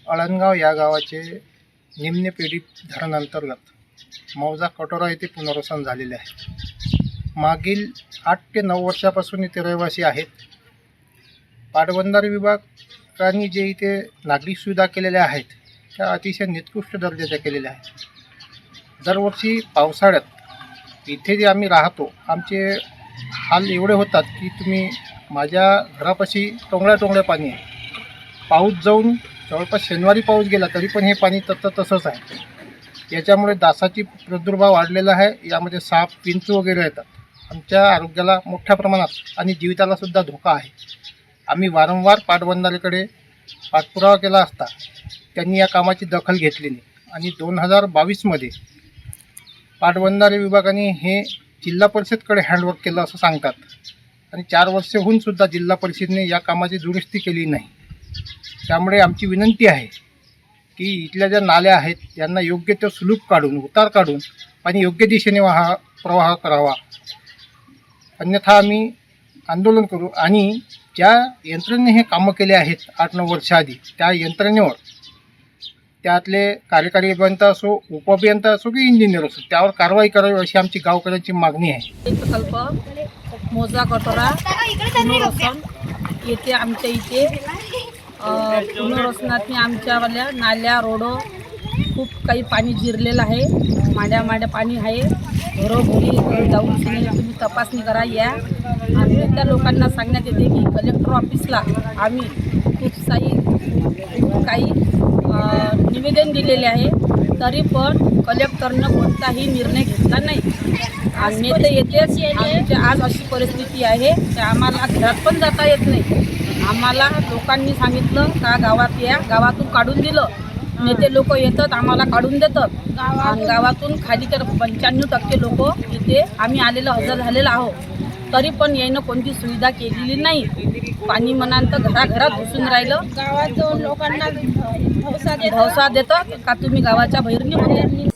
अळणगाव या गावाचे निम्न पीडित धरणांतर्गत मौजा कटोरा येथे पुनर्वसन झालेले आहे। मागील 8 ते 9 वर्षापासून इथे रहिवासी आहेत। पाटबंधारे विभागाने जे इथे नागरिक सुविधा केलेल्या आहेत त्या अतिशय निकृष्ट दर्जाच्या केलेल्या आहेत। दरवर्षी पावसाळ्यात इथे जे आम्ही राहतो आमचे हाल एवढे होतात की तुम्ही माझ्या घरापाशी टोंगळ्या पाणी आहे। पाऊस जाऊन जवळपास शनिवारी पाऊस गेला तरी पण हे पाणी तसंच आहे। याच्यामुळे डासाची प्रादुर्भाव वाढलेला आहे। यामध्ये साप विंचू वगैरे येतात। आमच्या आरोग्याला मोठ्या प्रमाणात आणि जीविताला सुद्धा धोका आहे। आम्ही वारंवार पाटबंधारेकडे पाठपुरावा केला असता त्यांनी या कामाची दखल घेतली नाही आणि 2022मध्ये पाटबंधारे विभागाने हे जिल्हा परिषदकडे हँडवर्क केलं असं सांगतात आणि 4 वर्ष होऊन सुद्धा जिल्हा परिषदेने या कामाची दुरुस्ती केली नाही। त्यामुळे आमची विनंती आहे की इथल्या ज्या नाल्या आहेत यांना योग्य ते सुलूक काढून उतार काढून पाणी योग्य दिशेने प्रवाह करावा, अन्यथा आम्ही आंदोलन करू। आणि ज्या यंत्रणेने हे कामं केले आहेत 8-9 वर्षाआधी त्या यंत्रणेवर त्यातले कार्यकारी अभियंता असो, उपअभियंता असो की इंजिनियर असो त्यावर कारवाई करावी अशी आमची गावकऱ्यांची मागणी आहे। प्रकल्प मौजा कटोरा पुनर्वसन येथे आमच्या इथे पुनर्वसनातनी आमच्यावाल्या नाल्या रोड खूप काही पाणी जिरलेलं आहे। माड्या पाणी आहे। घरोघरी जाऊन तुम्ही तपासणी करा या। आणि त्या लोकांना सांगण्यात येते की कलेक्टर ऑफिसला आम्ही खूप काही निवेदन दिलेले आहे तरी पण कलेक्टरनं कोणताही निर्णय घेतला नाही। आणि नेते येतेच आमची आज अशी परिस्थिती आहे की आम्हाला घरात पण जाता येत नाही। आम्हाला लोकांनी सांगितलं का गावात या, गावातून काढून दिलं। नेते लोक येतात आम्हाला काढून देतात आणि गावातून खाली तर 95% लोक इथे आम्ही आलेलं हजर झालेलं आहोत तरी पण यानं कोणती सुविधा केलेली नाही। पाणी म्हणाल तर घराघरात घुसून राहिलं। गावात जाऊन लोकांना भवसा देतात का तुम्ही गावाच्या बाहेर निघून